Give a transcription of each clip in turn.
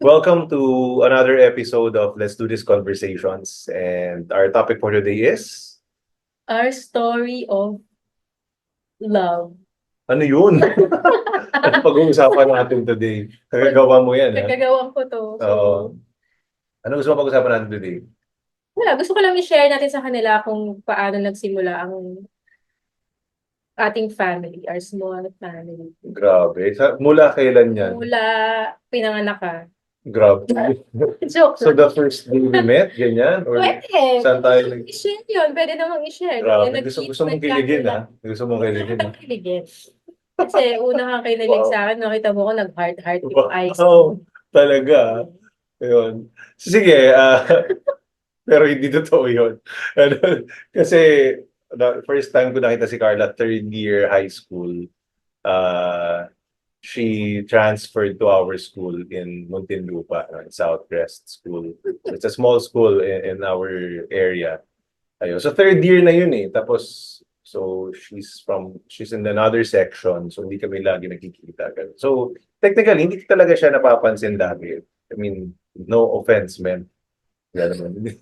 Welcome to another episode of Let's Do This Conversations. And our topic for today is, Our story of love. ano yun? Ano pag-uusapan natin today? Nagagawa mo yan, ha? Nagagawan ko to. So, Oo. Ano gusto mo pag-usapan natin today? wala. Gusto ko lang i-share natin sa kanila kung paano nagsimula ang ating family, our small family. Grabe. Mula kailan yan? Mula pinanganak ka. Grabe. Joke So lang. the first day we met, ganyan? Or Pwede. saan tayo nag... I-share yun. Pwede namang i-share. Grabe. Nag-meet, Gusto mong kiligin, ha? Gusto mong kiligin, ha? Kiligin. Kasi una kang kinilig Wow. sa akin, nakita mo ko nag-heart-heart yung eyes Wow. ko. Talaga. Ayun. Sige, pero hindi totoo yun. Ano, kasi first time ko nakita si Carla, third year high school. She transferred to our school in Muntinlupa, Southwest School. It's a small school in our area. Ayun. So third year na yun eh. Tapos, so she's in another section. So hindi kami lagi nagkikita. So technically, hindi talaga siya napapansin lagi. I mean, no offense, man. Gano'n.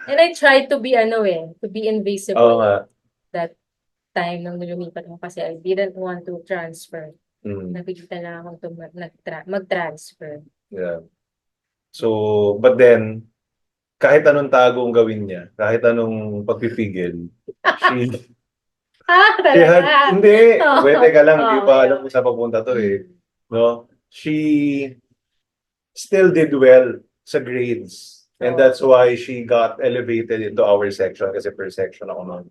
And I tried to be to be Oo invisible nga. that time nung lumipat ako kasi I didn't want to transfer. Mm, Napilitan na akong mag-transfer. yeah. So, but then, kahit anong tagong gawin niya, kahit anong pagpipigil, she, she had, Talaga? hindi, wait, teka lang, hindi Oo, pa yeah. alam kung saan papunta to eh. No? She still did well sa grades. And Oo. that's why she got elevated into our section kasi per section ako nun.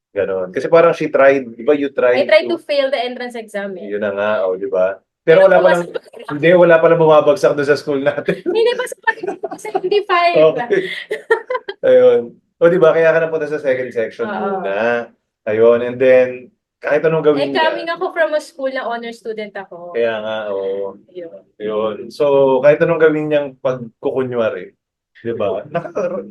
Ganon. Kasi parang she tried, di ba you tried I tried to fail the entrance exam eh. Yun na nga, o di ba? Pero wala pa lang, hindi, wala pa lang bumabagsak doon sa school natin. Hindi pa sa 75. Okay. Ayun. O di ba, kaya ka napunta sa second section Oo. muna. Ayun, and then, kahit anong gawin Coming niya. ako from a school na honor student ako. Kaya nga, oo. Yun. Yun. So, kahit anong gawin niyang pagkukunwari, di ba?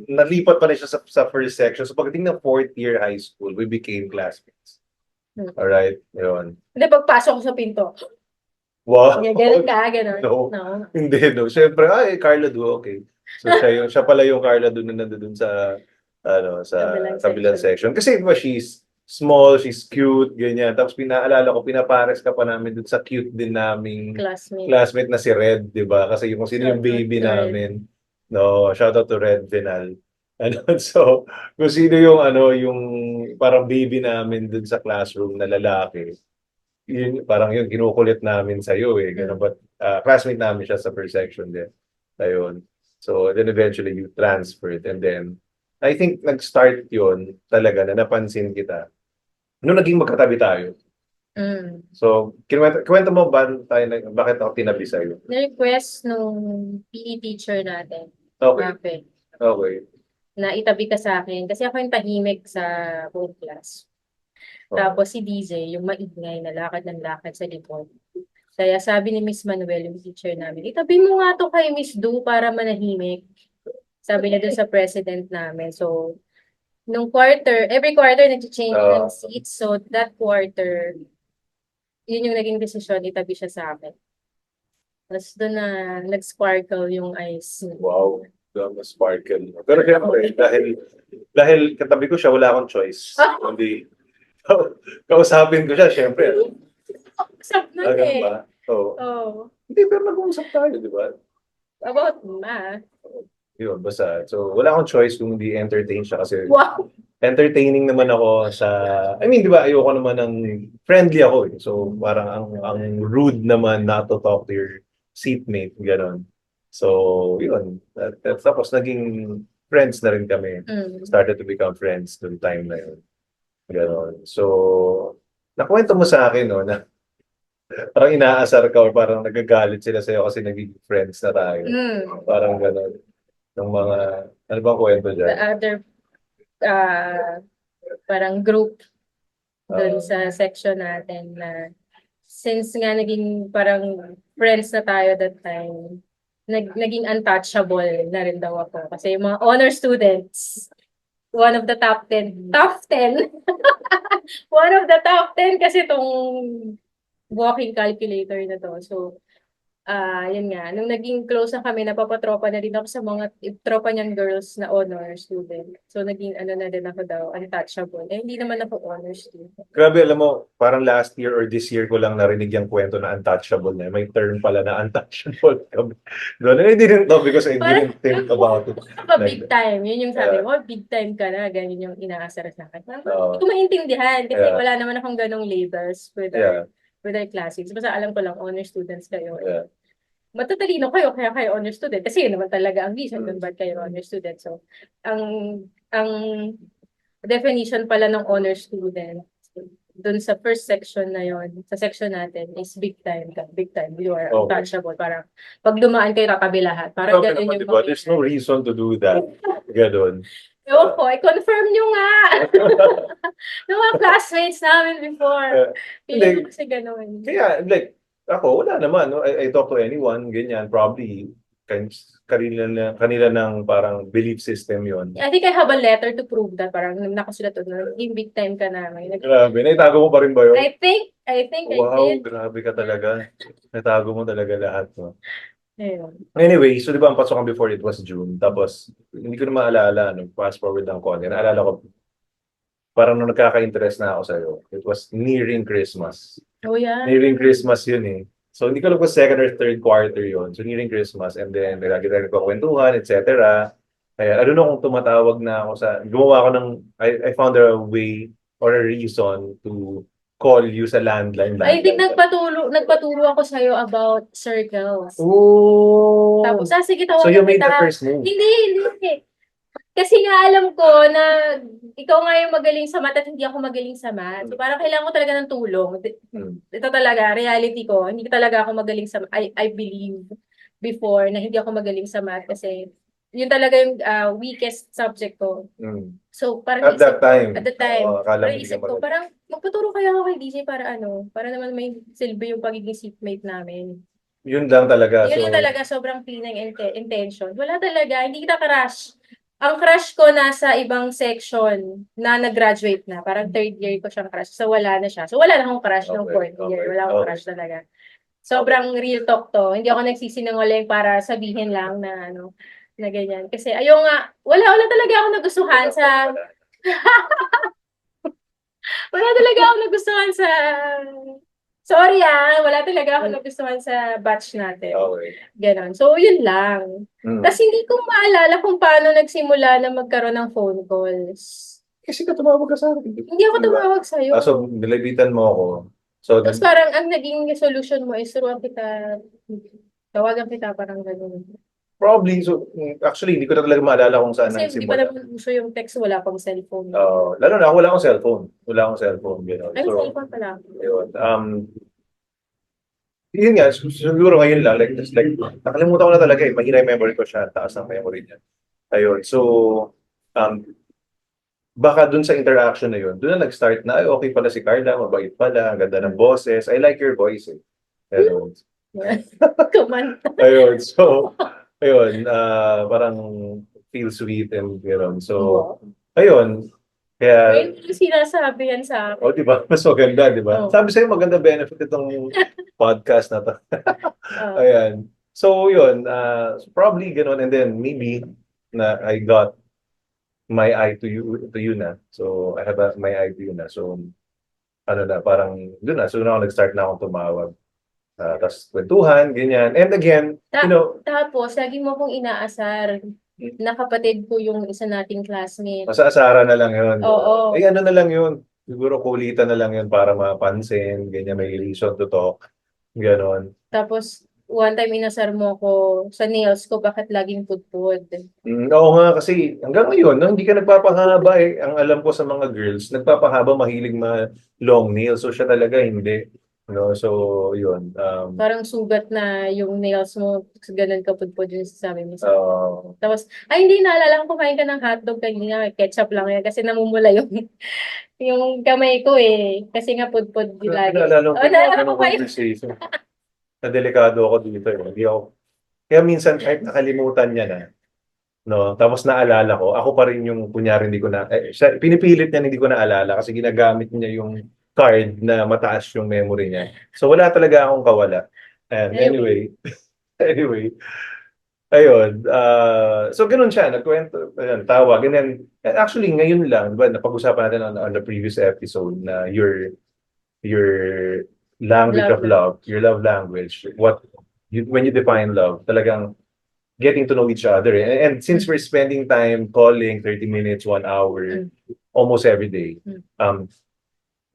Nalipat pa rin siya sa first section. So, pagdating ng fourth year high school, we became classmates. Alright, yun. Hindi, pagpasok ko sa pinto. Wow. Ganun ka, ganun. No. No. Hindi, no. Siyempre, Carla Do, okay. So, siya pala yung Carla Do na nandun sa, sa Kabilang section. Kasi, diba, she's small, she's cute, ganyan. Tapos, pinaalala ko, pinapares ka pa namin dun sa cute din naming classmate na si Red, di ba? Kasi kung sino yung baby namin. No, shout out to Red Vinal. So, kung sino yung, yung parang baby namin dun sa classroom na lalaki, yun, parang yun, kinukulit namin sa iyo eh. Ganun, but classmate namin siya sa first section din. Ayun. So, then eventually you transferred. And then, I think nag-start yun talaga na napansin kita. Nung naging magkatabi tayo. So, kwento mo ba tayo, bakit ako tinabi sa iyo? Na-request nung PE teacher natin. Okay. Okay. Na itabi ka sa akin. Kasi ako yung tahimik sa buong class. Tapos si DJ, yung maingay na lakad ng lakad sa likod. Kaya sabi ni Miss Manuel, yung teacher namin, itabi mo nga to kay Miss Du para manahimik. Sabi niya dun sa president namin. So, nung every quarter nag-change ng seats. So, that quarter, yun yung naging desisyon, itabi siya sa akin. Tapos doon na nag-sparkle yung eyes. Wow. Sparkle. Pero syempre, dahil katabi ko siya, wala akong choice. Hindi, kausapin ko siya, syempre. Usap na eh. Ba? Oo. Oh. Hindi, pero nag-uusap tayo, di ba? About math. Yun, basta. So, wala akong choice kung hindi entertain siya kasi Wow. entertaining naman ako sa... I mean, di ba, ayoko naman ng... Friendly ako eh. So, parang ang rude naman not to talk to your seatmate, gano'n. So, yun. Tapos, naging friends na rin kami. Started to become friends noong time na yun. Gano'n. So, nakwento mo sa akin, no, na parang inaasar ka or parang nagagalit sila sa'yo kasi naging friends na tayo. Parang gano'n. Ng mga, ano bang kwento dyan? The other, parang group dun sa section natin na since nga naging parang friends na tayo that time, naging untouchable na rin daw ako. Kasi yung mga honor students, one of the top 10. Top 10? One of the top 10 kasi itong walking calculator na to. So, Yun nga, nung naging close na kami, napapatropa na rin ako sa mga tropa niyang girls na honor student. So, naging ano na din ako daw, untouchable. Eh, hindi naman ako honor student. Grabe, alam mo, parang last year or this year ko lang narinig yung kwento na untouchable na. May term pala na untouchable. Doon, I didn't know because I Parang, didn't think about it. big time. Yun yung sabi mo, big time ka na, ganyan yung inaasar sa akin. Hindi ko maintindihan kasi wala naman akong ganong labels with our classmates. Basta alam ko lang, honor students kayo. Matatalino kayo, kaya kayo honor student. Kasi yun naman talaga ang reason kung ba't kayo honor student. So, ang definition pala ng honor student, dun sa first section na yon, sa section natin, is big time ka. Big time. You are untouchable. Parang, pag dumaan kayo, katabi lahat. Parang ganun yung diba? There's no reason to do that. Ganun. Ewan ko, i-confirm nyo nga. Ng mga classmates namin before. Feeling ko kasi ganun. Kaya, like, ako, wala naman. No? I talk to anyone, ganyan. Probably, kanila ng parang belief system yon. I think I have a letter to prove that. Parang nakasulat to, naging big time ka na. Grabe, naitago mo pa rin ba yun? I think wow, I did. Grabe ka talaga. Naitago mo talaga lahat. No? Ayun. Anyway, so di ba ang pasokan before it was June, tapos hindi ko na maalala, fast forward ng konti, naalala ko, parang nung nagkaka-interest na ako sa'yo, it was nearing Christmas. Oh yeah. Nearing Christmas yun eh. So hindi ko alam kung second or third quarter yun. So nearing Christmas, and then lagi-lagi ko kwentuhan, etc. Kaya I don't know kung tumatawag na ako gumawa ako I found a way or a reason to call you sa landline. I think nagpaturo ako sa'yo about circles. Oh. Tapos, sige, tawagan so you made kita. the first move? Hindi. Kasi nga alam ko na ikaw nga yung magaling sa math at hindi ako magaling sa math. So parang kailangan ko talaga ng tulong. Ito talaga, reality ko. Hindi talaga ako magaling sa I believe before na hindi ako magaling sa math kasi yun talaga yung weakest subject ko. So parang At that time, parang isip ko, parang magpaturo kaya ako kay DJ para para naman may silbi yung pagiging seatmate namin. Yun lang talaga. Yun lang talaga, sobrang clean ng intention. Wala talaga, hindi kita crush. Ang crush ko nasa ibang section na nag-graduate na. Parang third year ko siyang crush. So wala na siya. So wala na akong crush ng fourth year. Wala akong crush talaga. Sobrang real talk to. Hindi ako nagsisinungaling para sabihin lang na na ganyan. Kasi wala talaga ako nagustuhan sa wala talaga ako nagustuhan sa sorry wala talaga ako nagustuhan sa batch natin. Okay. Ganon. So, yun lang. Kasi hindi ko maalala kung paano nagsimula na magkaroon ng phone calls. Kasi ka tumawag ka sa akin. Hindi ako tumawag sa'yo. So, nilabitan mo ako. So, tapos parang ang naging solution mo is tawagan kita, parang gano'n. Probably. So, actually, hindi ko na talaga maalala kung saan kasi hindi pa naman uso yung text, wala pang cellphone. Lalo na, wala akong cellphone. Ay, so, cellphone pala. Yun. Yun nga, siguro ngayon lang, like, nakalimutan ko na talaga mahina yung memory ko siya, taas ng memory niya. Ayun, so, baka dun sa interaction na yun, dun na nag-start na, okay pala si Carla, mabait pala, ganda ng boses, I like your voice eh. Ayun. Kumanta. Ayun, so, parang feel sweet and gano'n. So, ayun. Kaya, may sinasabi yan sa akin. Diba? Mas maganda, diba? Sabi sa'yo, maganda benefit itong podcast na to. Ayan. So, yun. Probably gano'n. And then, maybe, na I got my eye to you na. So, I have my eye to you na. So, parang, doon na. So, na ako nag-start na akong tumawag. Tapos, kwentuhan, ganyan. And again, tapos, lagi mo kong inaasar na kapatid ko yung isa nating classmate. Masaasaran na lang yun. Oo. Ano na lang yun. Siguro kulitan na lang yun para mapansin. Ganyan, may reason to talk. Ganon. Tapos, one time inasar mo ko sa nails ko, bakit laging pudpud? Oo nga, kasi hanggang ngayon, no, hindi ka nagpapahaba eh. Ang alam ko sa mga girls, nagpapahaba, mahilig long nails. So siya talaga hindi. No, so yun. Parang sugat na yung nails mo, ganun ka pudpud yung sasabi mo sa tapos, hindi naalala ko kumain ka ng hotdog kanina, ketchup lang yan kasi namumula yung kamay ko eh. Kasi nga pudpud lagi. Naalala ko conversation. Na delikado ako dito eh. Kaya minsan kahit nakalimutan niya na, no, tapos naalala ko, ako pa rin yung kunyari hindi ko na, pinipilit niya hindi ko naalala kasi ginagamit niya yung card na mataas yung memory niya. So wala talaga akong kawala. And Anyway. anyway, ayun, so ganun siya, nagkwento, ayun, tawag, and then, and actually, ngayon lang, di ba, napag-usapan natin on the previous episode na your language of Love lang. love, your love language, when you define love, talagang getting to know each other. And since we're spending time calling 30 minutes, 1 hour, almost every day, um,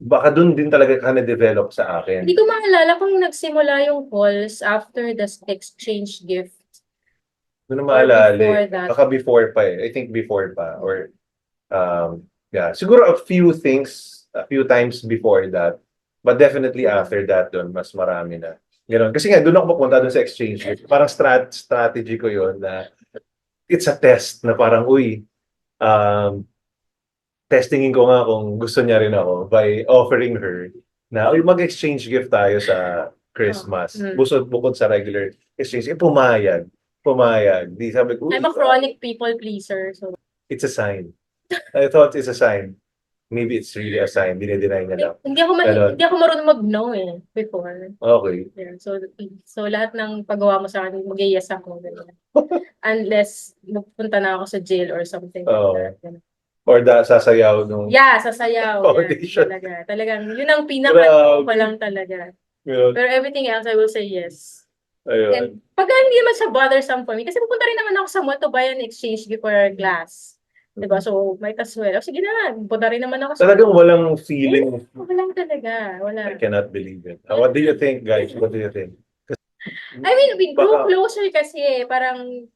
baka dun din talaga ka na-develop sa akin. Hindi ko maalala kung nagsimula yung calls after the exchange gift. Doon na Or maalala. before that. Baka before pa eh. I think before pa. Or, yeah. Siguro a few times before that. But definitely after that doon, mas marami na. Ganon. Kasi nga, doon ako papunta doon sa exchange. Parang strategy ko yon na it's a test na parang, uy, testingin ko nga kung gusto niya rin ako by offering her na, uy, mag-exchange gift tayo sa Christmas. Bukod sa regular exchange. Pumayag. Pumayag. Di sabi ko, I'm a chronic people pleaser. So it's a sign. I thought it's a sign. Maybe it's really a sign. Dinideny niya lang. Hindi ako marunong mag-no eh, before. Okay. Yeah, so lahat ng paggawa mo sa akin, mag-yes ako. Unless magpunta na ako sa jail or something like that. Or sasayaw nung sasayaw. audition. Talagang, yun ang pinaka ko lang talaga. Yun. Pero everything else, I will say yes. Ayun. And pag hindi naman siya bothersome for me, kasi pupunta rin naman ako sa mall to buy an exchange gift for a glass. Diba? So, might as well. Sige na, pupunta rin naman ako sa Talagang walang feeling. Walang talaga. Wala. I cannot believe it. What do you think, guys? What do you think? I mean, we grew closer kasi eh. Parang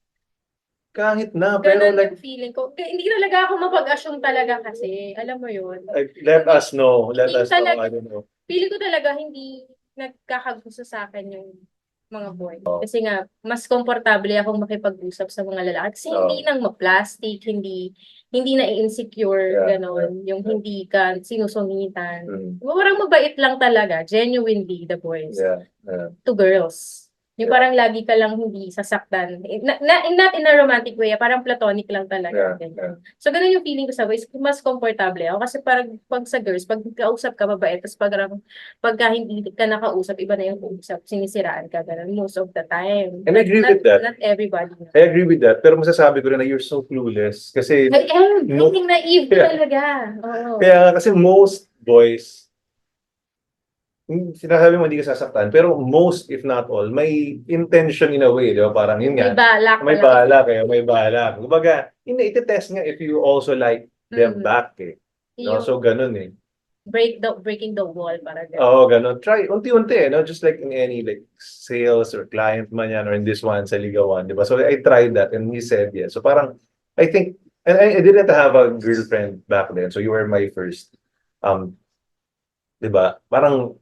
kahit na, pero like, yung feeling ko. Hindi talaga ako mapag-assume talaga kasi. Alam mo yun. Let us know. Let us know. Talaga, I don't know. Feeling ko talaga hindi nagkakagusto sa akin yung mga boy. Kasi nga, mas komportable akong makipag-usap sa mga lalaki. Kasi hindi nang ma-plastic, hindi na insecure, gano'n. Yung hindi ka sinusungitan. Parang mabait lang talaga, genuinely, the boys. To girls. Yung parang lagi ka lang hindi sasaktan. Not in a romantic way, parang platonic lang talaga. So, ganun yung feeling ko sa boys. Mas komportable ako. Kasi parang pag sa girls, pag kausap ka, mabait. Tapos pagka hindi ka nakausap, iba na yung kausap. Sinisiraan ka, ganun. Most of the time. And I agree with that. Not everybody. I agree with that. Pero masasabi ko rin na you're so clueless. Kasi, naive talaga. Oo. Kaya kasi most boys, sinasabi mo hindi ka sasaktan, pero most, if not all, may intention in a way, di ba? Parang yun nga. May balak. May balak. Kumbaga, iti-test nga if you also like them back eh. No? So, ganun eh. Breaking the wall, parang ganun. Oo, ganun. Try, unti-unti, no? Just like in any like sales or client man yan, or in this one, sa Ligawan, di ba? So, I tried that and he said yes. So, parang, I think, and I didn't have a girlfriend back then, so you were my first, di ba? Parang,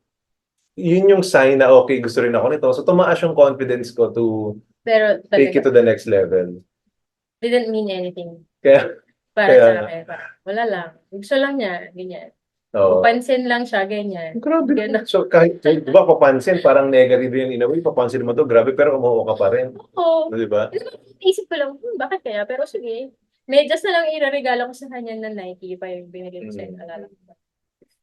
yun yung sign na okay, gusto rin ako nito. So, tumaas yung confidence ko to take it to the next level. Didn't mean anything. Kaya sa akin. Wala lang. Gusto lang niya, ganyan. Papansin lang siya, ganyan. Grabe. So, kahit di ba, papansin, parang negative yun in a way, papansin mo to, grabe, pero umuo ka pa rin. Oo. Di ba? Isip ko lang, bakit kaya? Pero sige, medyas na lang iraregalo ko sa kanya na Nike pa yung binigay ko sa inyo.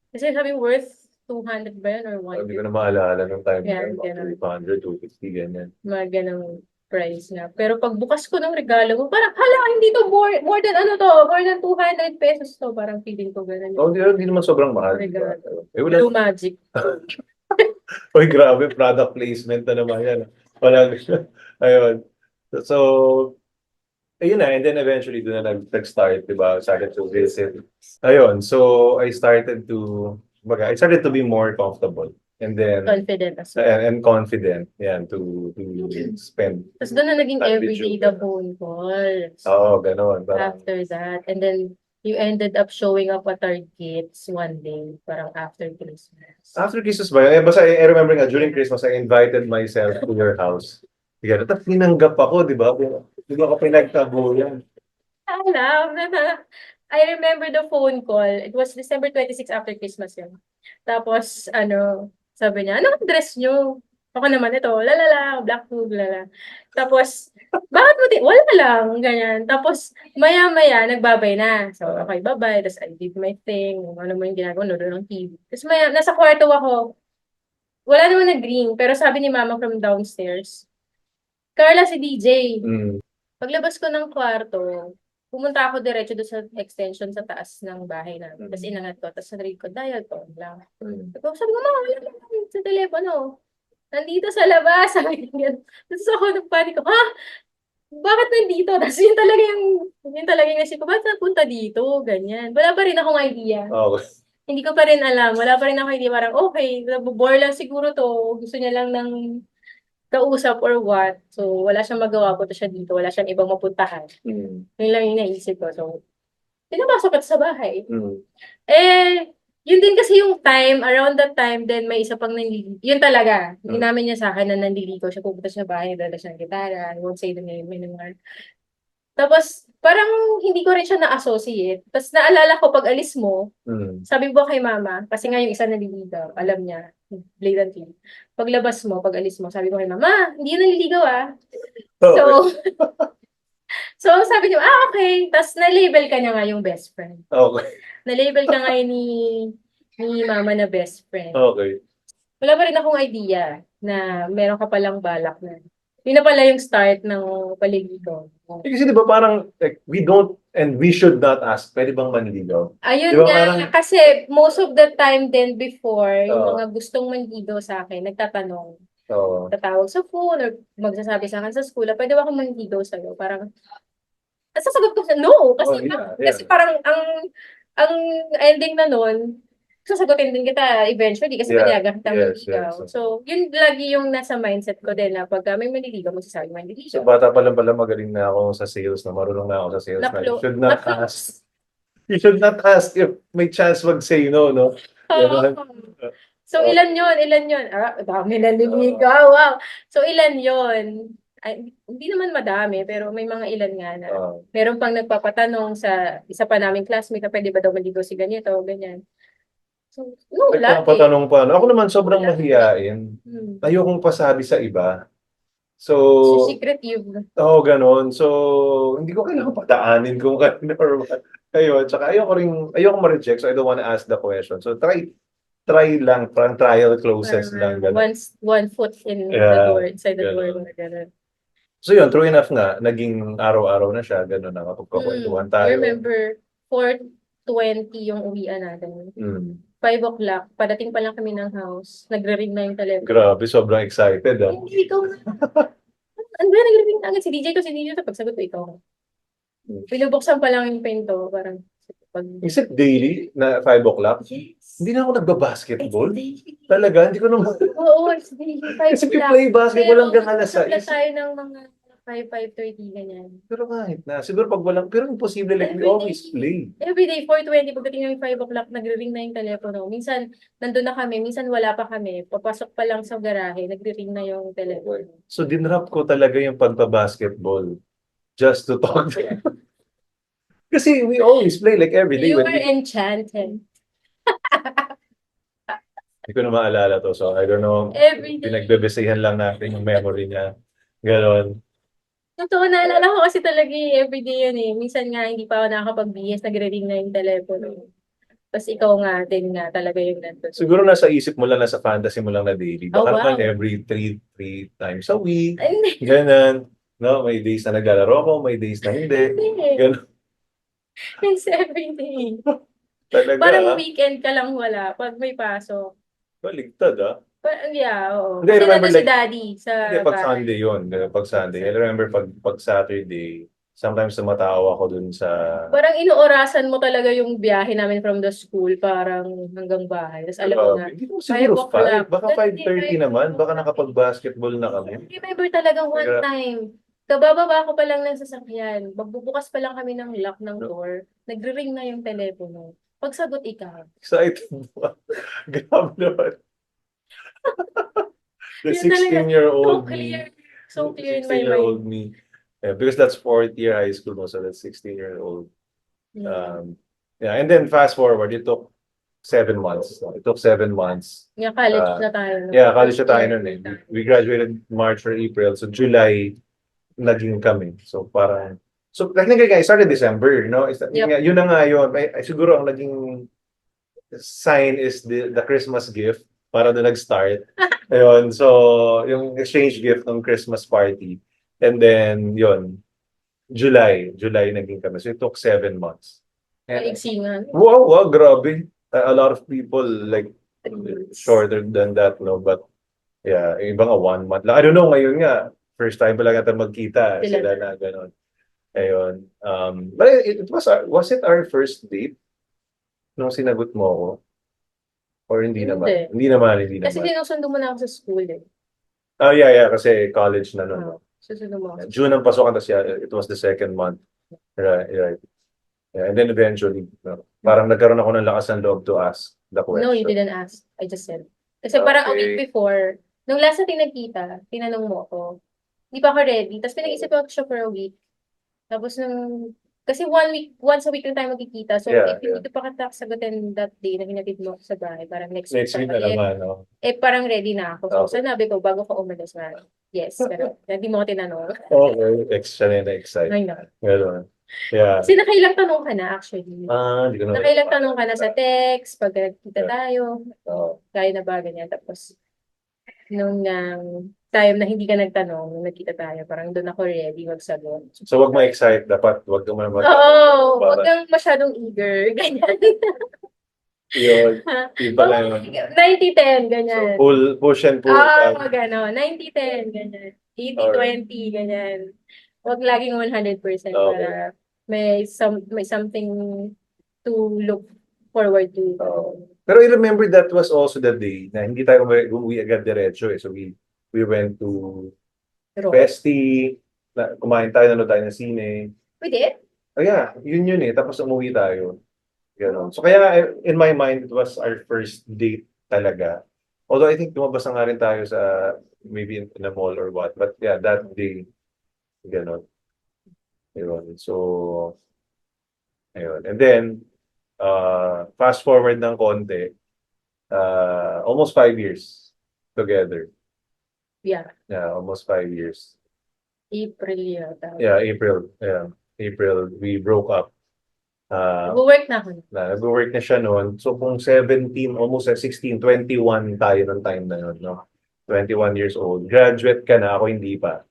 Kasi sabi worth 200 ba yun or 150? Hindi ko na maalala nung time Yeah, na 200, 250, ganyan. Mga ganang price na. Pero pagbukas ko ng regalo ko, parang, hala, hindi to more than ano to, more than 200 pesos to. Parang feeling ko gano'n. Hindi naman sobrang mahal. Blue Magic. Uy, grabe, product placement na naman yan. Walang, ayun. So, ayun na, and then eventually doon na nag-start, di ba? Started to visit. Ayun, so I started to be more comfortable. And then, confident as well. And confident, yan, to spend. Tapos doon na naging everyday the phone calls. Oo, gano'n. After that. And then, you ended up showing up at our gates one day, parang after Christmas. After Christmas ba yun? Basta I remember nga, during Christmas, I invited myself to your house. Ganun. Tapos tinanggap ako, di ba? Di ba ako pinagtabo yan? Alam na. I remember the phone call. It was December 26 after Christmas yun. Tapos, sabi niya, anong dress nyo? Ako naman ito, lalala, black tube, lala. Tapos, bakit mo wala lang, ganyan. Tapos, maya-maya, nagbabay na. So, okay, babay. Tapos, I did my thing. Ano mo yung ginagawa, nood ng TV. Tapos, nasa kwarto ako. wala naman nag-ring, pero sabi ni mama from downstairs, Carla, si DJ. Paglabas ko ng kwarto, pumunta ako diretso doon sa extension sa taas ng bahay namin. Tapos inangat ko, tapos narinig ko, dial tone lang. Sabi ko, mama, wala naman sa telepono. Nandito sa labas. Sabi ko, ganun. Tapos ako nagpanik ko, ha? Bakit nandito? Tapos yun talaga yung nasip ko, bakit napunta dito? Ganyan. Wala pa rin akong idea. Okay. Hindi ko pa rin alam. Wala pa rin ako idea. Parang, okay, nabobore lang siguro to. Gusto niya lang ng kausap or what. So, wala siyang magawa. Punta siya dito. Wala siyang ibang mapuntahan. Yun lang yung naisip ko. So, pinapasok at sa bahay. Eh, yun din kasi yung time, around that time, then may isa pang nanliligaw. Yun talaga. Hindi namin niya sa akin na nanliligaw siya. Pupunta siya sa bahay, dala siya ng gitara. I won't say the name anymore. Tapos, parang hindi ko rin siya na-associate. Tapos, naalala ko, pag alis mo, sabi ko kay mama, kasi nga yung isa naliligaw, alam niya, blatantly. Paglabas mo, pag alis mo, sabi ko kay mama, hindi yun naliligaw ah. So, so sabi niya, okay. Tapos, na-label ka niya nga yung best friend. Okay. Na-label ka nga ni mama na best friend. Okay. Wala pa rin akong idea na meron ka palang balak na. Yun na pala yung start ng paligigaw. Kasi di ba parang like, we don't and we should not ask, pwede bang manligaw? Ayun Diba nga, parang- kasi most of the time then before, yung mga gustong manligaw sa akin, nagtatanong, tatawag sa phone or magsasabi sa akin sa school, pwede ba akong manligaw sa'yo? Parang, sasagot ko siya, no! Kasi, kasi parang ang ending na nun, sasagutin din kita eventually kasi panayagan kita manligaw. So, yun lagi yung nasa mindset ko din na pag may manliligaw, magsasabi manliligaw. So, bata pa lang pala magaling na ako sa sales, na marunong na ako sa sales. You should not ask. You should not ask if may chance mag-say no, no? So, ilan yun? Dami nanliligaw, wow! So, ilan yun? Ay, hindi naman madami, pero may mga ilan nga na. Meron pang nagpapatanong sa isa pa naming classmate na pwede ba daw maligaw si ganito, ganyan. So, no, nagpapatanong pa. Ako naman sobrang mahiyain. Ayokong pasabi sa iba. So, secretive. Oo, ganun. So, hindi ko kailangan pataanin kung kanino or what. Ayun, tsaka ayoko ma-reject, so I don't wanna ask the question. So, try lang, parang trial closes lang. Ganun. One foot in the door, inside the door. Ganun. So yun, true enough nga, naging araw-araw na siya, gano'n na kapagkakwentuhan tayo. I remember, 4:20 yung uwian natin. 5 o'clock, padating pa lang kami ng house, nagre-ring na yung telephone. Grabe, sobrang excited. Hindi, ikaw na. Ano ba, nagre-ring na agad si DJ ko, pagsagot ko, ikaw. Pinubuksan pa lang yung pinto, parang, Is it daily na 5 o'clock? Yes. Hindi na ako nagba-basketball. Talaga, hindi ko naman. Oo, it's daily. 5 Kasi play basketball hanggang alas 6. Pero tayo ng mga 5:30, ganyan. Pero kahit na, siguro pag walang, pero imposible, like we always play. Everyday, 4:20, pagdating ng 5 o'clock, nagre-ring na yung telepono. Minsan, nandun na kami, minsan wala pa kami. Papasok pa lang sa garahe, nagre-ring na yung telepono. So, dinrap ko talaga yung pagpa-basketball just to talk. Kasi we always play like every day. You were enchanted. Hindi ko na maalala to, so I don't know. Every day. Pinagbebesehan lang natin yung memory niya. Ganon. Totoo, naalala ko kasi talaga everyday yun eh. Minsan nga hindi pa ako nakakapag-BS, nagre-ring na yung telepono. Tapos ikaw nga din nga talaga yung nandun. Siguro nasa isip mo lang, nasa fantasy mo lang na daily. Baka naman wow. every three times a week. Ganon. No, may days na naglalaro ko, may days na hindi. Ganon. It's everyday. Talaga. Parang weekend ka lang wala pag may pasok. Baligtad Yeah, oo. Hindi, Kasi remember, nandun si daddy sa Hindi, pag bahay. Sunday yun. Pag Sunday. I remember pag Saturday, sometimes tumatawa ako dun sa... Parang inuorasan mo talaga yung biyahe namin from the school, parang hanggang bahay. Tapos alam mo na, Hindi ko siguro 5. Baka 5:30 naman. Baka 5:30 nakapag-basketball na kami. remember talagang one time, kabababa ko pa lang ng sasakyan, magbubukas pa lang kami ng lock ng door, nagre-ring na yung telepono. Pagsagot ikaw. Excited ba? Grabe naman. The Yun talaga, 16-year-old so me. clear. So clear in my 16-year-old mind. me. Yeah, because that's 4th year high school mo, so that's 16-year-old. Yeah, and then fast forward, it took 7 months. It took 7 months. Yeah, college na tayo. No? Yeah, college na tayo nun eh. We graduated March or April, so July naging kami. So parang, so technically guys, started December, no? Yun na nga yun. Ay, siguro ang naging sign is the Christmas gift para doon nag-start. Ayun, so, yung exchange gift ng Christmas party. And then, yun, July naging kami. So, it took 7 months. And, Maigsingan. wow, grabe. A lot of people, like, 3 months. shorter than that, no? But, yeah, yung iba nga 1 month lang. I don't know, ngayon nga, first time pa lang natin magkita. Sila na, gano'n. Ayun. But it was it our first date nung sinagot mo ako? Or hindi naman? Hindi Kasi naman. sinusundo mo na ako sa school eh. Oh, yeah, kasi college na nun. Susundo mo ako. June ang pasokan, tapos it was the second month. Right. Yeah, and then eventually, no, parang nagkaroon ako ng lakas ng loob to ask the question. No, you didn't ask. I just said. Kasi parang a week before, nung last natin nagkita, tinanong mo ako, hindi pa ako ready. Tapos pinag-isip ko siya for a week. Tapos kasi once a week lang tayo magkikita. So, if hindi ko pa sagutin that day na hinatid mo ako sa bahay, parang next week na naman, no? parang ready na ako. So, sinabi ko, bago ka umalis na, yes. Pero, hindi mo ko tinanong. Okay, excited. I know. Gano'n. Yeah. Kasi nakailang tanong ka na, actually. Hindi ko na. Nakailang tanong ka na sa text, pag nagkita tayo. Kaya na ba, ganyan. Tapos, nung time na hindi ka nagtanong, nung nagkita tayo, parang doon ako ready magsagot. So, wag ma-excite. Dapat, wag ka man Oo, wag kang masyadong eager. Ganyan. Yun. Yun pala yun. 90-10, ganyan. So, push and pull. Gano'n. 90-10, ganyan. 80-20, ganyan. Wag laging 100% para may something to look forward to. Pero I remember that was also the day na hindi tayo umuwi agad diretso eh. So we went to Festi, kumain tayo, nanood tayo ng sine. We did? Oh yeah, yun eh. Tapos umuwi tayo. Ganon. So kaya in my mind, it was our first date talaga. Although I think lumabas na nga rin tayo sa maybe in a mall or what. But yeah, that day, ganon. Ayun. So, ayun. And then, fast forward ng konti, almost 5 years together. Yeah. Yeah, almost 5 years. April yata. Yeah, April. Yeah, April, we broke up. Nag-work na ako. Nag-work na siya noon. So kung 17, almost 16, 21 tayo noong time na yun, no? 21 years old. Graduate ka na, ako hindi pa.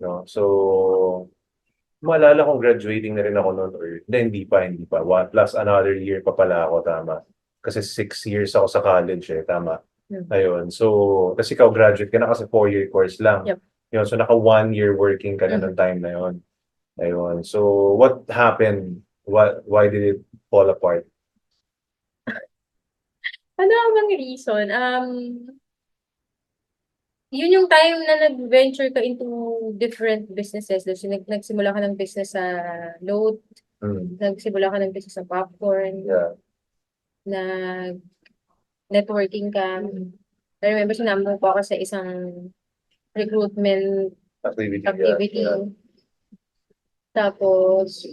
No? So, maalala kong graduating na rin ako noon or hindi pa. Plus another year pa pala ako, tama. Kasi 6 years ako sa college eh, tama. Ayun. So, kasi ikaw graduate ka na kasi 4-year course lang. Yep. Yun, so naka 1 year working ka na noong time na yun. Ayun. So, what happened? Why did it fall apart? Ano ang bang reason? Yun yung time na nag-venture ka into different businesses. Nagsimula ka ng business sa load. Nagsimula ka ng business sa popcorn. Yeah. Networking ka. I remember sinama mo po ako sa isang recruitment activity. Yeah. Tapos,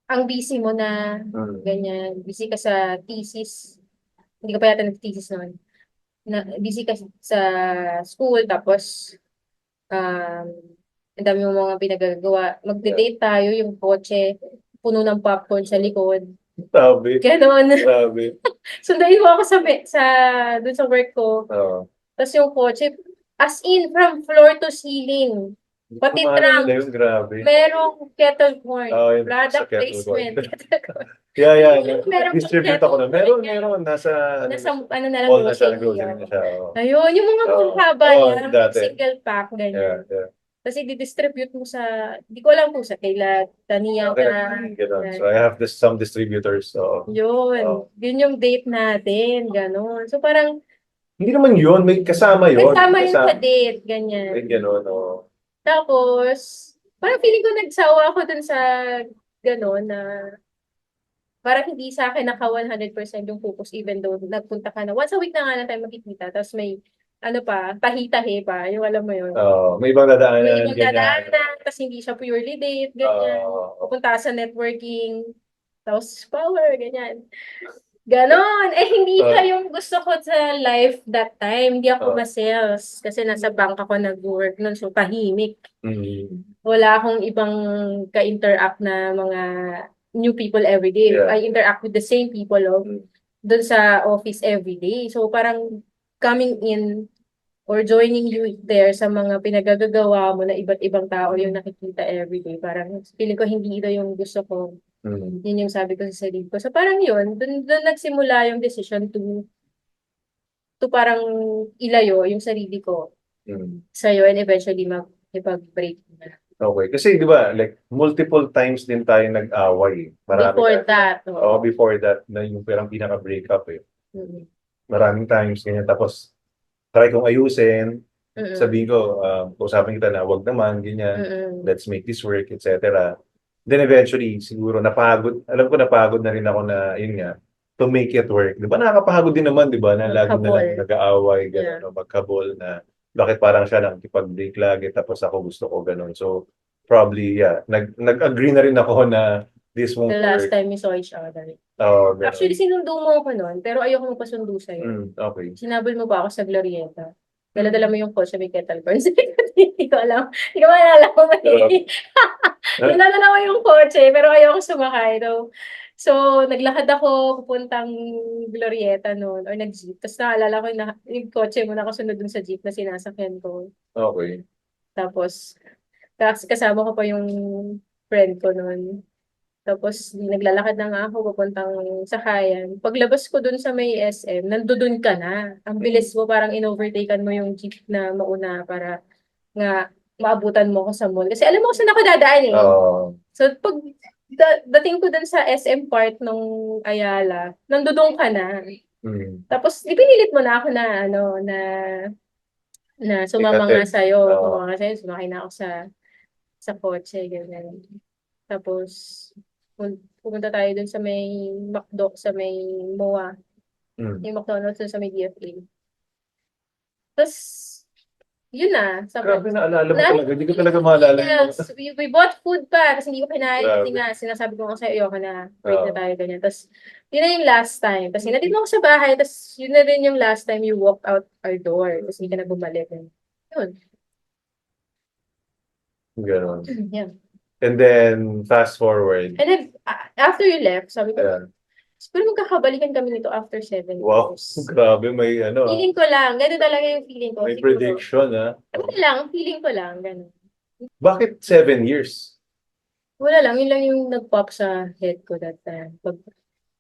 ang busy mo na, ganyan. Busy ka sa thesis. Hindi ka pa yata nag-thesis noon. Busy ka sa school, tapos, ang dami mo mga pinagagawa. Magde-date tayo, yung kotse, puno ng popcorn sa likod. Sabi. Ganon. Sabi. Sundayin mo ako dun sa work ko. Tapos yung kotse, as in, from floor to ceiling. Pati trunk. Merong kettle corn. Product placement. Yeah. Distribute ako na. Meron. Nasa ano na lang. All na siya. Ayun, yung mga haba niya. Single pack, ganyan. Yeah. Kasi di-distribute mo di ko alam kung sa kaila, Taniya ka. So I have some distributors. So, yun yung date natin, gano'n. So parang, hindi naman yun, may kasama yun. Kasama yun sa date, ganyan. May gano'n, Tapos, parang feeling ko nagsawa ako dun sa gano'n na parang hindi sa akin naka 100% yung focus even though nagpunta ka na. Once a week na nga lang tayo magkikita. Tapos may tahi-tahi pa. Yung alam mo yun. May ibang dadaanan. May ibang dadaanan. Tapos hindi siya purely date. Ganyan. Pupunta sa networking. Tapos power. Ganyan. Ganon. Hindi siya yung gusto ko sa life that time. Hindi ako ma-sales. Kasi nasa bank ako nag-work nun. So, tahimik. Wala akong ibang ka-interact na mga new people everyday. I interact with the same people dun sa office everyday. So, parang coming in or joining you there sa mga pinagagagawa mo na iba't ibang tao yung nakikita everyday. Parang feeling ko hindi ito yung gusto ko. Yun yung sabi ko sa sarili ko. So parang yun, dun nagsimula yung decision to parang ilayo yung sarili ko sa'yo and eventually mag-break na. Okay. Kasi di ba, like, multiple times din tayo nag-away. Before that. Before that, na yung parang pinaka-breakup eh. Mm-hmm. Maraming times ganyan. Tapos, try kong ayusin. Sabihin ko, usapin kita na, wag naman, ganyan. Let's make this work, etc. Then eventually, siguro napagod. Alam ko napagod na rin ako na, yun nga, to make it work. Di ba nakakapagod din naman, di ba? Na lagi na lang nag-aaway, gano'n, o magkabol na bakit parang siya lang kipag-break lagi tapos ako gusto ko gano'n. So, probably, yeah. Nag-agree na rin ako na this won't The work. last time we saw each other. Oh, actually, sinundo mo ako noon, pero ayoko mo pasundo sa'yo. Okay. Sinabol mo pa ako sa Glorieta. Dala-dala mo yung kotse, may kettle corn. Hindi ko alam. Hindi ko maalala ko ba Dala-dala mo yung kotse, pero ayoko sumakay. So, naglakad ako pupuntang Glorieta noon, or nag-jeep. Tapos naalala ko yung kotse mo nakasunod dun sa jeep na sinasakyan ko. Okay. Tapos, kasama ko pa yung friend ko noon. Tapos, naglalakad na nga ako papuntang sakayan. Paglabas ko dun sa may SM, nandoon ka na. Ang bilis mo, parang in-overtaken mo yung jeep na mauna para nga maabutan mo ko sa mall. Kasi alam mo kung saan ako dadaan eh. So, pag dating ko dun sa SM part ng Ayala, nandoon ka na. Tapos, ipinilit mo na ako na, na sumama nga sa'yo. Sumakay na ako sa kotse, ganyan. Tapos, pumunta tayo dun sa may McDo, sa may MOA. Yung McDonald's dun sa may DFA. Tapos, yun na. Grabe, naalala mo talaga. Hindi ko talaga maalala. Yes, we bought food pa. Kasi hindi ko kinain. Kasi nga, sinasabi ko nga sa'yo, ayoko na. Break na tayo, ganyan. Tapos, yun na yung last time. Tapos, hinatid mo ako sa bahay. Tapos, yun na rin yung last time you walked out our door. Tapos, hindi ka na bumalik. Yun. Ganon. Yeah. And then, fast forward. And then, after you left, sabi ko, siguro magkakabalikan kami nito after 7 years. Wow, grabe, may Feeling ko lang, gano'n talaga yung feeling ko. May prediction, Ano lang, feeling ko lang, gano'n. Bakit 7 years? Wala lang, yun lang yung nag-pop sa head ko that time.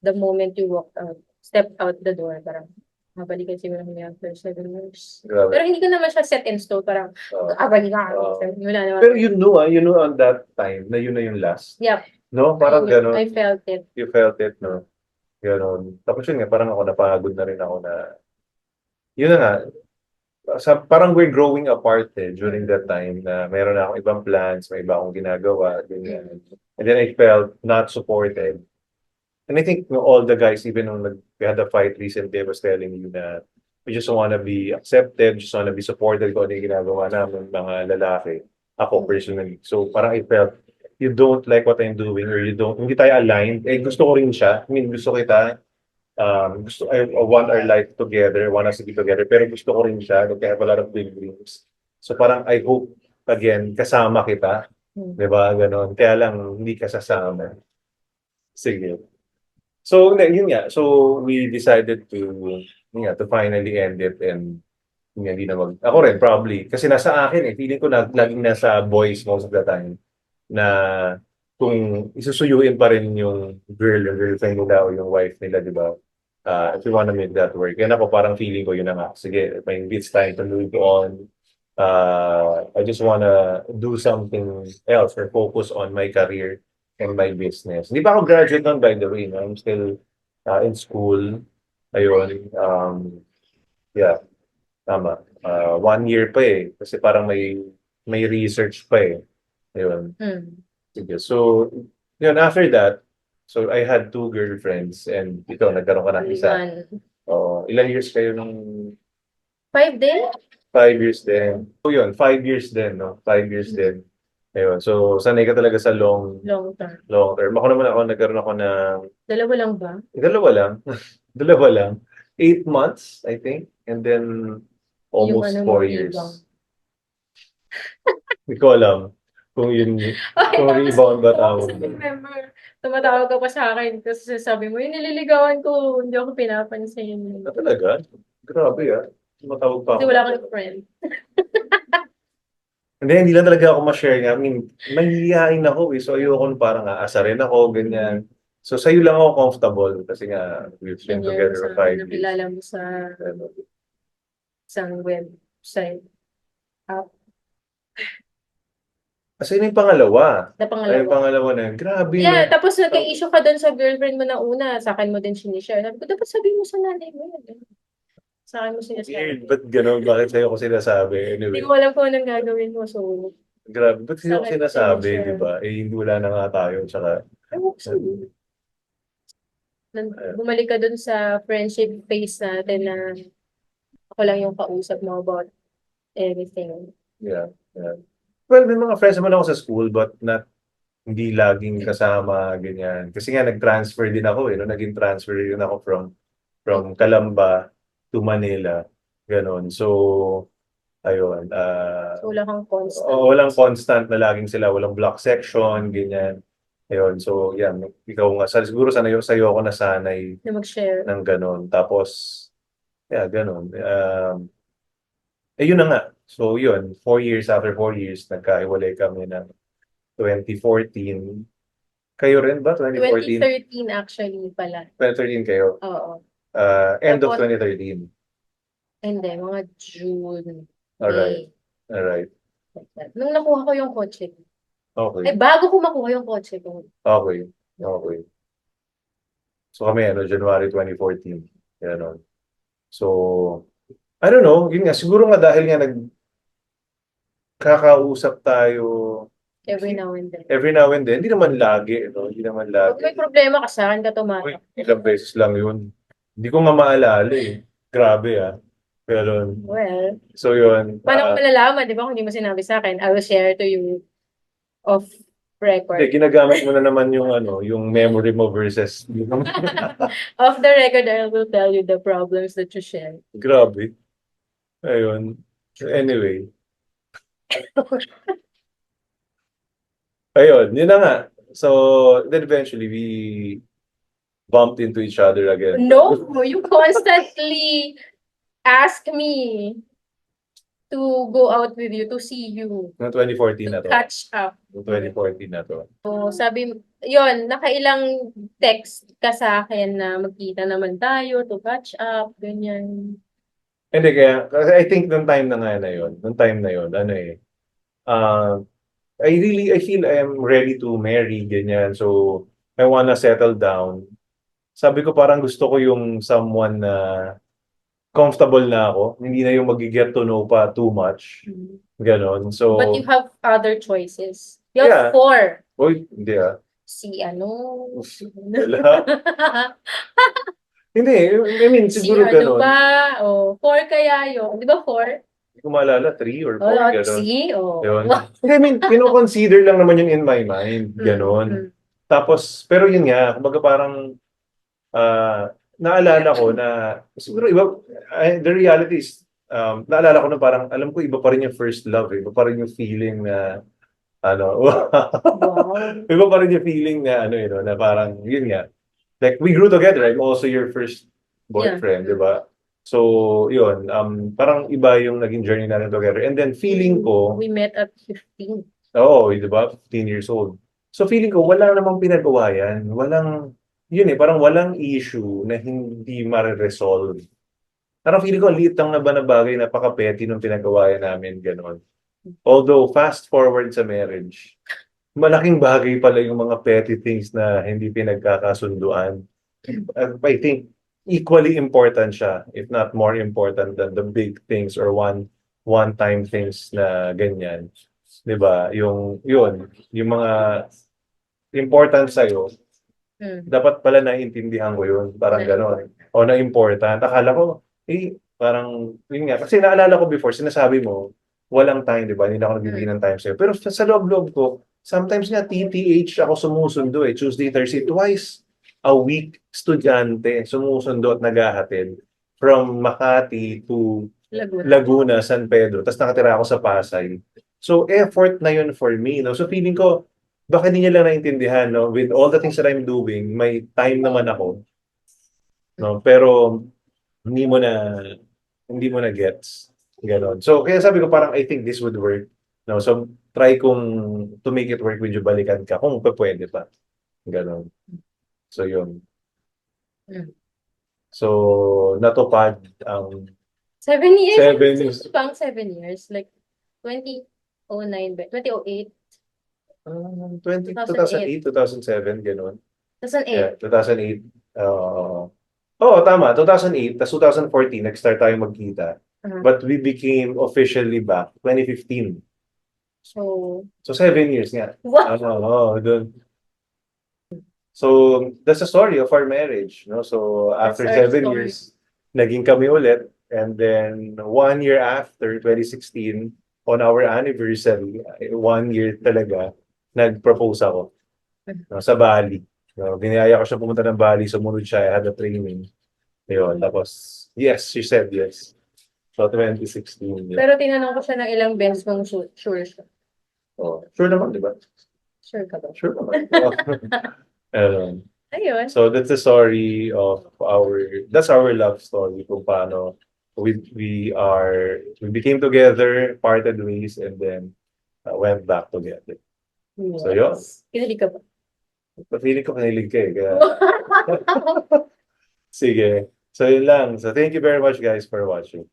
The moment you walked out, step out the door, parang mabalikan siguro kami after 7 years. Grabe. Pero hindi ko naman siya set in stone, parang balikan. Wala naman. Pero you know on that time na yun na yung last. Yep. No? Parang gano'n. I felt it. You felt it, no? Gano'n. Tapos yun nga, parang ako napagod na rin ako na, yun na nga, parang we're growing apart during that time na meron na akong ibang plans, may iba akong ginagawa, ganyan. And then I felt not supported. And I think all the guys, even when we had a fight recently, I was telling you na we just want to be accepted, just want to be supported kung ano yung ginagawa namin, mga lalaki. Ako personally. So parang I felt, you don't like what I'm doing or hindi tayo aligned. Eh, gusto ko rin siya. I mean, gusto kita. I want our life together, want us to be together. Pero gusto ko rin siya. I have a lot of big dreams. So parang I hope, again, kasama kita. Diba? Ganon. Kaya lang, hindi ka sasama. Sige. So, yun nga. So, we decided to finally end it and hindi na ako rin, probably. Kasi nasa akin feeling ko laging nasa boys most of the time na kung isusuyuin pa rin yung girlfriend nila o yung wife nila, di ba? If you wanna make that work. Yan ako, parang feeling ko yun na nga. Sige, maybe it's time to move on. I just wanna do something else or focus on my career and my business. Hindi pa ako graduate nun, by the way. No? I'm still in school. Ayun. Yeah. Tama. 1 year pa Kasi parang may research pa Ayun. Sige. So, yun, after that, so I had 2 girlfriends and ikaw, nagkaroon ka ng isa. Ilan years kayo nung... 5 din? 5 years din. So yun, 5 years din, no? 5 years din. Ayun. So, sanay ka talaga sa long term. Ako naman nagkaroon ako ng... Dalawa lang ba? Dalawa lang. Dalawa lang. 8 months, I think. And then, almost 4 years. Hindi ko alam kung yun, kung rebound ba tawag. Remember, tumatawag ka pa sa akin kasi sabi mo, yung nililigawan ko, hindi ako pinapansin. Talaga? Grabe Matawag pa Kasi ako. wala kang friend. Hindi lang talaga ako ma-share nga. I mean, mahihiyain ako eh. So, ayoko parang aasarin ako, ganyan. So, sa'yo lang ako comfortable kasi nga, we've been Senior mo together sa for akin, 5 years. nakilala mo sa Ano. isang website app Kasi yun yung pangalawa. na Ay, yung pangalawa. pangalawa na yun. Grabe na. Yeah, tapos nagka-issue ka doon sa girlfriend mo na una, sa akin mo din sinishare. Sabi ko, dapat sabihin mo sa nanay mo yan. Sa akin mo Weird. sinasabi. Ba't ganun? Bakit sa'yo ko sinasabi? Hindi Anyway. ko alam kung anong gagawin mo. So, Grabe. Ba't sa sa'yo ko akin mo sinasabi, di sinishare. ba? Eh, hindi wala na nga tayo. Tsaka, Ewan ko sa'yo. Bumalik ka dun sa friendship phase natin na ako lang yung kausap mo about everything. yeah. Yeah. Well, may mga friends naman ako sa school, but not hindi laging kasama, ganyan. Kasi nga, nag-transfer din ako eh. No? Naging transfer din ako from Calamba to Manila. Ganon. So, ayun. So, wala kang constant Walang constant na laging sila. Walang block section, ganyan. Ayun. So, yan. Ikaw nga. Siguro sa'yo ako nasanay na mag-share. ng ganon. Tapos, yeah, ganon. Yun na nga. So, yun. 4 years after 4 years, nagkahiwalay kami ng 2014. Kayo rin ba? 2014? 2013 actually pala. 2013 kayo. Oo. End of Tapos, 2013. hindi, mga June, Alright. May. Alright. Like that. Nung nakuha ko yung kotse ko. Okay. Ay, bago ko makuha yung kotse ko. Okay. Okay. So kami, January 2014. Ganon. So, I don't know. Yun nga, siguro nga dahil nga nagkakausap tayo Every now and then. every now and then. Hindi naman lagi, no? Hindi naman Pag lagi. may problema ka sa akin, ka Uy, tumatak. ilang beses lang yun. Hindi ko nga maalala eh. Grabe ah. Ganon. Well, So yun. paano ko malalaman, di ba? Kung hindi mo sinabi sa akin, I will share to you off record. Hindi, ginagamit mo na naman yung yung memory mo versus Off the record, I will tell you the problems that you share. grabe. Ayun. Anyway. Ayun, yun na nga. So, then eventually we bumped into each other again. No, you constantly ask me to go out with you, to see you, Noong 2014 na to to. catch up. Noong 2014 na to. So, sabi, yon nakailang text ka sa akin na magkita naman tayo, to catch up, ganyan. Hindi, kasi I think nung time na nga na yun, I feel I am ready to marry, ganyan. So, I wanna settle down. Sabi ko parang gusto ko yung someone na comfortable na ako. Hindi na yung mag-get to know pa too much. Ganon. So, But you have other choices. You Yeah. have 4. Uy, hindi ah. Si ano? Wala. Hindi, I mean, Si siguro ano ganon. ba? O, 4 kaya yun. Di ba 4? Hindi ko maalala, 3 or 4, Oh, ganon. si? Oh. Yun. I mean, kino-consider lang naman yung in my mind. Ganon. Tapos, pero yun nga, kumbaga parang, naalala ko na, siguro iba, the reality is, naalala ko na parang, alam ko iba pa rin yung first love, iba pa rin yung feeling na, Wow. iba pa rin yung feeling na, na parang, yun nga, like, we grew together, I'm also your first boyfriend, di ba? So, yun, parang iba yung naging journey natin together. And then, feeling ko, We met at 15. oo, di ba? 15 years old. So, feeling ko, wala namang pinagawa yan. Yun parang walang issue na hindi ma-resolve. Parang feeling ko, liit lang na ba na bagay, napaka-petty nung pinagawa yan namin, gano'n. Although, fast forward sa marriage, malaking bagay pala yung mga petty things na hindi pinagkakasunduan. I think, equally important siya, if not more important than the big things or one-time things na ganyan. 'Di ba? Yung mga important sa'yo, dapat pala naiintindihan ko yun. Parang gano'n. O na-important. Akala ko, parang, yun nga. Kasi naalala ko before, sinasabi mo, walang time, di ba? Hindi na ako nagbibigay ng time sa'yo. Pero sa loob-loob ko, sometimes nga, TTH ako sumusundo eh. Tuesday, Thursday, twice a week, estudyante, sumusundo at naghahatid from Makati to Laguna, San Pedro. Tapos nakatira ako sa Pasay. So, effort na yun for me. No? So, feeling ko, baka hindi niya lang naintindihan, no? With all the things that I'm doing, may time naman ako. No? Pero, hindi mo na hindi mo na gets. Ganon. So, kaya sabi ko parang, I think this would work. No? So, try kung to make it work with you, balikan ka kung pwede pa. Ganon. So, yun. Mm. So, natupad ang 7 years? 7 years. Pang 7 years. Like, 2009 ba? 2008? 2008, 2007, ganon. 2008. Yeah, 2008. Oo, tama. 2008, tas 2014, nag-start tayo magkita. But we became officially back 2015. So, So 7 years nga. wow. Dun. So that's the story of our marriage, no? So after That's our 7 years, naging kami ulit. And then 1 year after, 2016, on our anniversary, 1 year talaga, nag-propose ako, no, sa Bali. No, biniyaya ko siya pumunta ng Bali, sumunod siya, I had a training. Yun, tapos, yes, she said yes. So 2016, yun. Pero tinanong ko siya ng ilang beses kung sure siya. Oh, sure naman, di ba? Sure ka ba? Sure naman. Ayun. So that's the story of that's our love story kung paano we became together, parted ways, and then went back together. Yes. So yun. Kinilig ka ba? Feeling ko kinilig ka eh. Kaya... Sige. So yun lang. So thank you very much guys for watching.